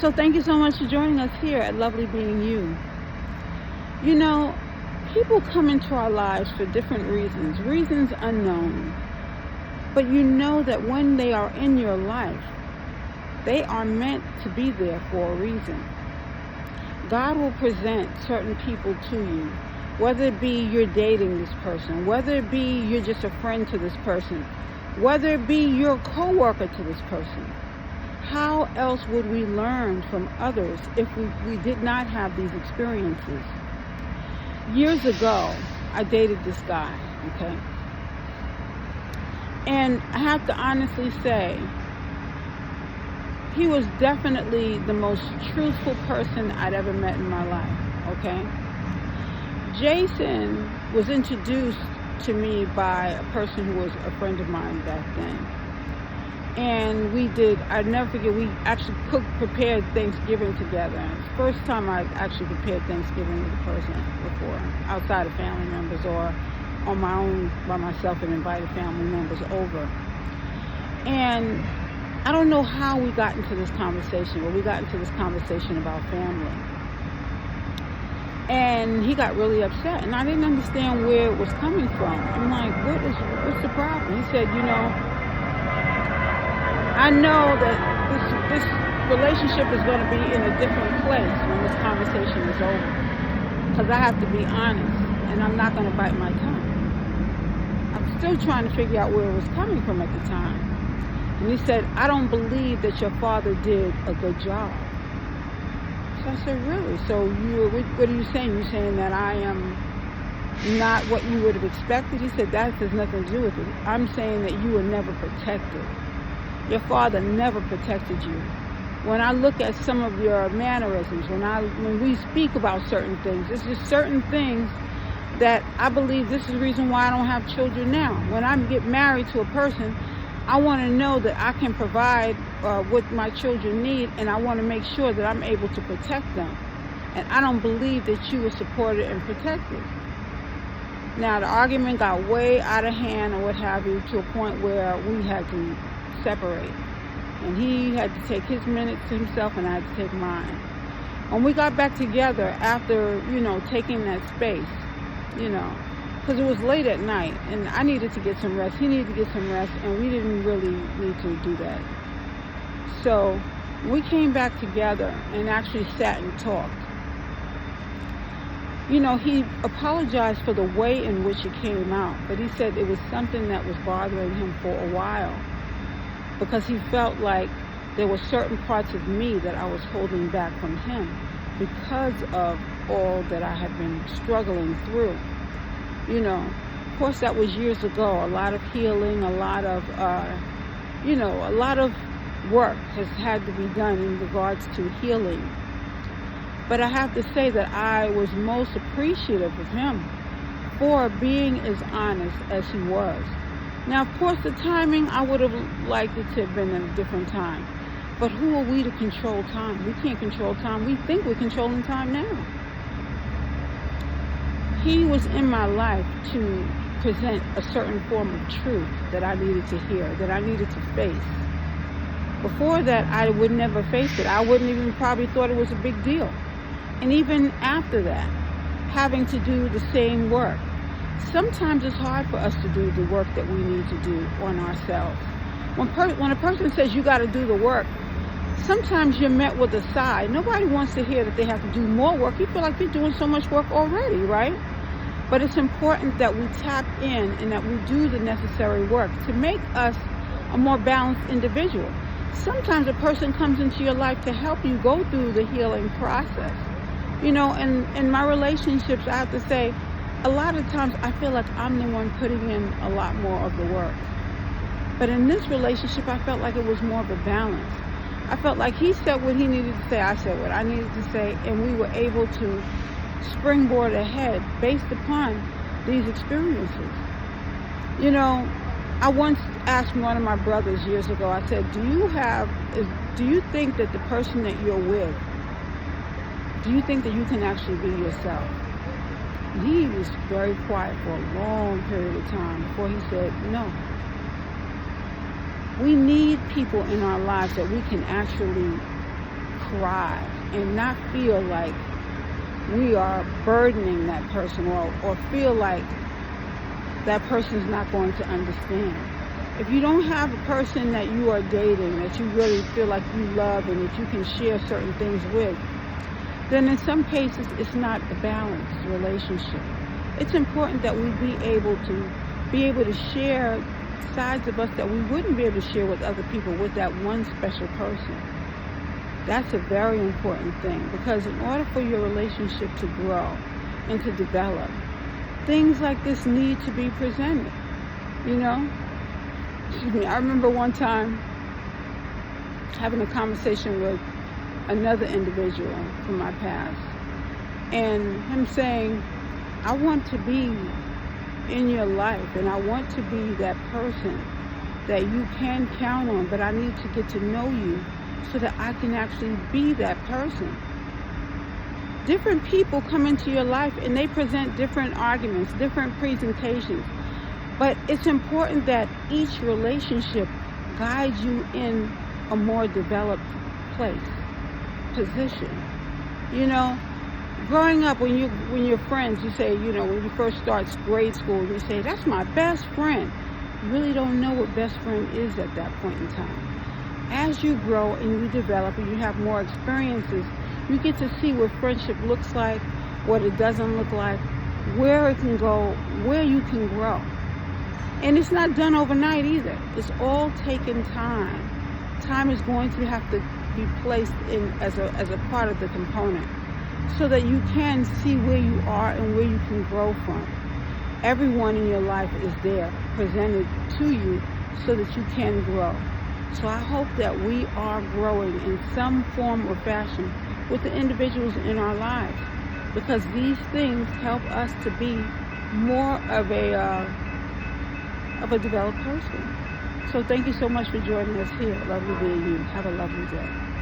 So thank you so much for joining us here at Lovely Being You. You know, people come into our lives for different reasons unknown. But you know that when they are in your life, they are meant to be there for a reason. God will present certain people to you, whether it be you're dating this person, whether it be you're just a friend to this person, whether it be you're a co-worker to this person. How else would we learn from others if we did not have these experiences? Years ago, I dated this guy, okay? And I have to honestly say, he was definitely the most truthful person I'd ever met in my life, okay? Jason was introduced to me by a person who was a friend of mine back then. And I'd never forget, we actually prepared Thanksgiving together. It's the first time I actually prepared Thanksgiving with a person before, outside of family members or on my own by myself, and invited family members over. And I don't know how we got into this conversation, but we got into this conversation about family. And he got really upset, and I didn't understand where it was coming from. I'm like, what's the problem? He said, I know that this relationship is going to be in a different place when this conversation is over. Because I have to be honest, and I'm not going to bite my tongue. I'm still trying to figure out where it was coming from at the time. And he said, I don't believe that your father did a good job. So I said, really? So what are you saying? You're saying that I am not what you would have expected? He said, that has nothing to do with it. I'm saying that you were never protected. Your father never protected you. When I look at some of your mannerisms, when we speak about certain things, it's just certain things that I believe this is the reason why I don't have children now. When I get married to a person, I want to know that I can provide what my children need, and I want to make sure that I'm able to protect them. And I don't believe that you were supported and protected. Now, the argument got way out of hand or what have you, to a point where we had to separate. And he had to take his minutes to himself, and I had to take mine. When we got back together after, taking that space, because it was late at night, and I needed to get some rest. He needed to get some rest, and we didn't really need to do that. So we came back together and actually sat and talked. He apologized for the way in which it came out, but he said it was something that was bothering him for a while, because he felt like there were certain parts of me that I was holding back from him because of all that I had been struggling through. Of course, that was years ago. A lot of healing, a lot of work has had to be done in regards to healing. But I have to say that I was most appreciative of him for being as honest as he was. Now, of course, the timing, I would have liked it to have been at a different time. But who are we to control time? We can't control time. We think we're controlling time now. He was in my life to present a certain form of truth that I needed to hear, that I needed to face. Before that, I would never face it. I wouldn't even probably thought it was a big deal. And even after that, having to do the same work. Sometimes it's hard for us to do the work that we need to do on ourselves. When a person says you got to do the work, sometimes you're met with a sigh. Nobody wants to hear that they have to do more work. You feel like you're doing so much work already, right? But it's important that we tap in and that we do the necessary work to make us a more balanced individual. Sometimes a person comes into your life to help you go through the healing process. And in my relationships, I have to say, a lot of times I feel like I'm the one putting in a lot more of the work. But in this relationship, I felt like it was more of a balance. I felt like he said what he needed to say, I said what I needed to say, and we were able to springboard ahead based upon these experiences. I once asked one of my brothers years ago, I said, do you think that the person that you're with, do you think that you can actually be yourself? And he was very quiet for a long period of time before he said, no. We need people in our lives that we can actually thrive and not feel like we are burdening that person, or feel like that person's not going to understand. If you don't have a person that you are dating that you really feel like you love and that you can share certain things with, then in some cases it's not a balanced relationship. It's important that we be able to share sides of us that we wouldn't be able to share with other people, with that one special person. That's a very important thing, because in order for your relationship to grow and to develop, things like this need to be presented, you know? Excuse me. I remember one time having a conversation with another individual from my past, and him saying, I want to be in your life, and I want to be that person that you can count on, but I need to get to know you so that I can actually be that person. Different people come into your life and they present different arguments, different presentations, but it's important that each relationship guides you in a more developed place, position. You know, growing up, when you're friends, you say, you know, when you first start grade school, you say, that's my best friend. You really don't know what best friend is at that point in time. As you grow and you develop and you have more experiences, you get to see what friendship looks like, what it doesn't look like, where it can go, where you can grow. And it's not done overnight either. It's all taken time. Time is going to have to be placed in as a part of the component, so that you can see where you are and where you can grow from. Everyone in your life is there, presented to you, so that you can grow. So I hope that we are growing in some form or fashion with the individuals in our lives, because these things help us to be more of a developed person. So thank you so much for joining us here. Lovely being you. Have a lovely day.